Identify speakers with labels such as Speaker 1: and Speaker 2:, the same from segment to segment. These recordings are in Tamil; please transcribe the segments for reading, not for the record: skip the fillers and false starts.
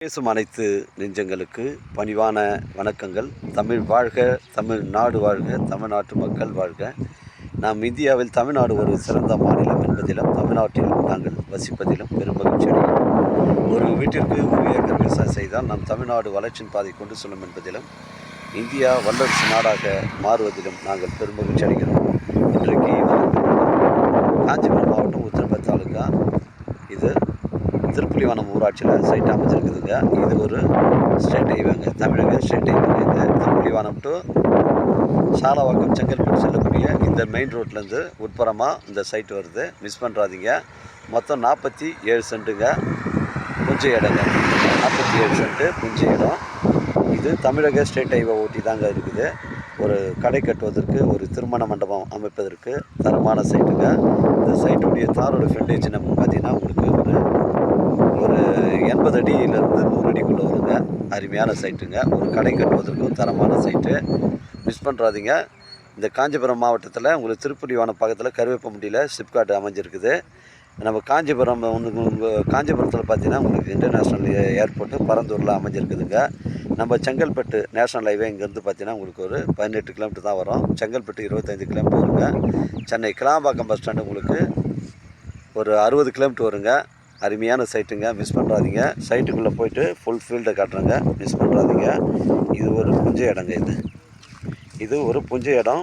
Speaker 1: பேசும் அனைத்து நெஞ்சங்களுக்கு பணிவான வணக்கங்கள். தமிழ் வாழ்க, தமிழ்நாடு வாழ்க, தமிழ்நாட்டு மக்கள் வாழ்க. நாம் இந்தியாவில் தமிழ்நாடு ஒரு சிறந்த மாநிலம் என்பதிலும் தமிழ்நாட்டில் நாங்கள் வசிப்பதிலும் பெரும் மகிழ்ச்சி அடைகிறோம். ஒரு வீட்டிற்கு 1 ஏக்கர் விவசாயம் செய்தால் நம் தமிழ்நாடு வளர்ச்சியின் பாதை கொண்டு செல்லும் என்பதிலும் இந்தியா வல்லரசு நாடாக மாறுவதிலும் நாங்கள் பெரும் மகிழ்ச்சி அடைகிறோம். இன்றைக்கு காஞ்சிபுரம் மாவட்டம் உத்திரம்பர் தாலுகா, இது திருப்புலிவனம் ஊராட்சியில் சைட் அமைச்சிருக்குதுங்க. இது ஒரு ஸ்டேட் ஹைவேங்க, தமிழக ஸ்டேட் ஹைவேங்க. இந்த திருப்புலிவனம் டு சாலவாக்கம் செங்கல்பட்டு செல்லக்கூடிய இந்த மெயின் ரோட்லேருந்து உட்புறமாக இந்த சைட் வருது. மிஸ் பண்ணுறாதீங்க. மொத்தம் 47 சென்ட்டுங்க, புஞ்சை இடங்க. 47 சென்ட்டு புஞ்சை இடம். இது தமிழக ஸ்டேட் ஹைவே ஓட்டி தாங்க இருக்குது. ஒரு கடை கட்டுவதற்கு, ஒரு திருமண மண்டபம் அமைப்பதற்கு தரமான சைட்டுங்க. இந்த சைட்டுடைய தாரோட ஃப்ரண்டேஜ் நம்ம பார்த்திங்கன்னா உங்களுக்கு ஒரு 80 அடியிலேருந்து 100 அடிக்குள்ளே வருங்க. அருமையான சைட்டுங்க. ஒரு கடை கட்டுவதற்கும் தரமான சைட்டு. மிஸ் பண்ணுறாதீங்க. இந்த காஞ்சிபுரம் மாவட்டத்தில் உங்களுக்கு திருப்புலிவனம் பக்கத்தில் கருவேப்பமுட்டியில் சிப்காட் அமைஞ்சிருக்குது. நம்ம காஞ்சிபுரத்தில் பார்த்தீங்கன்னா உங்களுக்கு இன்டர்நேஷ்னல் ஏர்போர்ட்டு பரந்தூரில் அமைஞ்சிருக்குதுங்க. நம்ம செங்கல்பட்டு நேஷ்னல் ஹைவே இங்கேருந்து பார்த்தீங்கன்னா உங்களுக்கு ஒரு 18 கிலோமீட்டர் தான் வரும். செங்கல்பட்டு 25 கிலோமீட்டர் வருங்க. சென்னை கிளாம்பாக்கம் பஸ் ஸ்டாண்டு உங்களுக்கு ஒரு 60 கிலோமீட்டர் வருங்க. அருமையான சைட்டுங்க, மிஸ் பண்ணுறாதீங்க. சைட்டுக்குள்ளே போய்ட்டு ஃபுல் ஃபீல்டை காட்டுறேங்க, மிஸ் பண்ணுறாதீங்க. இது ஒரு புஞ்சை இடங்க. இது ஒரு புஞ்சை இடம்,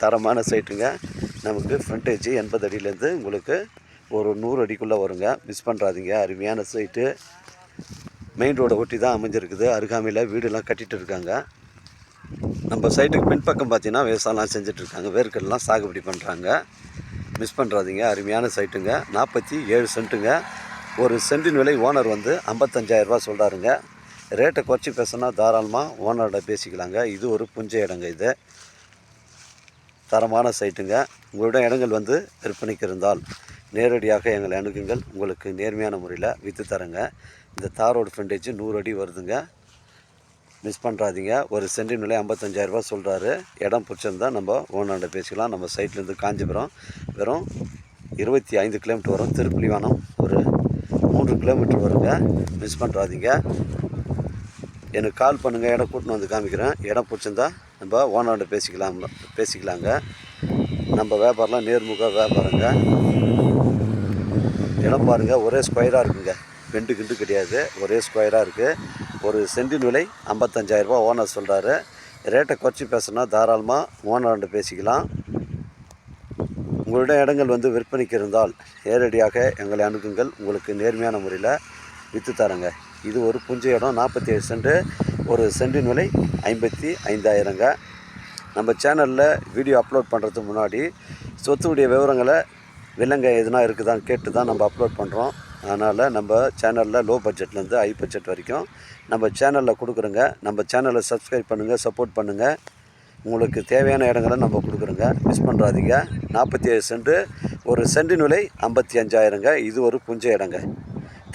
Speaker 1: தரமான சைட்டுங்க. நமக்கு ஃப்ரண்டேஜ் 80 அடியிலேருந்து உங்களுக்கு ஒரு 100 அடிக்குள்ளே வருங்க. மிஸ் பண்ணுறாதீங்க. அருமையான சைட்டு. மெயின் ரோடை ஒட்டி தான் அமைஞ்சிருக்குது. அருகாமையில் வீடெல்லாம் கட்டிகிட்டு இருக்காங்க. நம்ம சைட்டுக்கு பின்பக்கம் பார்த்தீங்கன்னா விவசாயம்லாம் செஞ்சிட்ருக்காங்க. வேர்க்கடலாம் சாகுபடி பண்ணுறாங்க. மிஸ் பண்ணுறாதீங்க. அருமையான சைட்டுங்க. 47 சென்ட்டுங்க. ஒரு சென்டின் விலை ஓனர் வந்து 55,000 ரூபா சொல்கிறாருங்க. ரேட்டை குறைச்சி பேசினா தாராளமாக ஓனரோட பேசிக்கலாங்க. இது ஒரு புஞ்சை இடங்க. இது தரமான சைட்டுங்க. உங்களிடம் இடங்கள் வந்து விற்பனைக்கு இருந்தால் நேரடியாக எங்களை அணுகுங்கள். உங்களுக்கு நேர்மையான முறையில் விற்று தரங்க. இந்த தாரோட ஃப்ரண்டேஜ் 100 அடி வருதுங்க. மிஸ் பண்ணுறாதீங்க. ஒரு சென்டின் விலை 55,000 ரூபா சொல்கிறாரு. இடம் பிடிச்சிருந்தால் நம்ம ஓனர்கிட்ட பேசிக்கலாம். நம்ம சைட்லேருந்து காஞ்சிபுரம் வெறும் 25 கிலோமீட்டர் வரும். திருப்புலிவனம் ஒரு 3 கிலோமீட்டர் வருங்க. மிஸ் பண்ணுறாதீங்க. எனக்கு கால் பண்ணுங்கள். இடம் கூட்டின்னு வந்து காமிக்கிறேன். இடம் பிடிச்சிருந்தா நம்ம ஓனர்கிட்ட பேசிக்கலாங்க. நம்ம வியாபாரம்லாம் நேர்முக வியாபாரங்க. இடம் பாருங்கள், ஒரே ஸ்கொயராக இருக்குங்க. பெண்டு கிண்டு கிடையாது, ஒரே ஸ்கொயராக இருக்குது. ஒரு சென்டின் விலை 55,000 ரூபா ஓனர் சொல்கிறாரு. ரேட்டை குறைச்சி பேசுனா தாராளமாக ஓனர்கிட்ட பேசிக்கலாம். உங்களிடம் இடங்கள் வந்து விற்பனைக்கு இருந்தால் நேரடியாக எங்களை அணுகுங்கள். உங்களுக்கு நேர்மையான முறையில் விற்று தரங்க. இது ஒரு புஞ்சை இடம், 47 சென்ட்டு. ஒரு சென்டின் விலை 55,000ங்க. நம்ம சேனலில் வீடியோ அப்லோட் பண்ணுறதுக்கு முன்னாடி சொத்துடைய விவரங்களை விலங்க எதுனா இருக்குதான்னு கேட்டு தான் நம்ம அப்லோட் பண்ணுறோம். அதனால் நம்ம சேனலில் லோ பட்ஜெட்லேருந்து ஹை பட்ஜெட் வரைக்கும் நம்ம சேனலில் கொடுக்குறோங்க. நம்ம சேனலை சப்ஸ்கிரைப் பண்ணுங்கள், சப்போர்ட் பண்ணுங்கள். உங்களுக்கு தேவையான இடங்களை நம்ம கொடுக்குறோங்க. மிஸ் பண்ணுறாதீங்க. 47 சென்ட்டு. ஒரு சென்டின் விலை 55,000ங்க. இது ஒரு புஞ்சை இடங்க.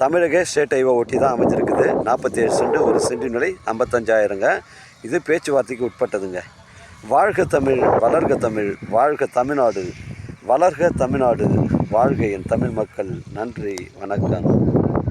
Speaker 1: தமிழக ஸ்டேட் ஹைவே ஒட்டி தான் அமைஞ்சிருக்குது. 47 சென்ட்டு. ஒரு சென்டின் விலை 55,000ங்க. இது பேச்சுவார்த்தைக்கு உட்பட்டதுங்க. வாழ்க தமிழ், வளர்க தமிழ், வாழ்க தமிழ்நாடு, வளர்க தமிழ்நாடு, வாழ்க என் தமிழ் மக்கள். நன்றி, வணக்கம்.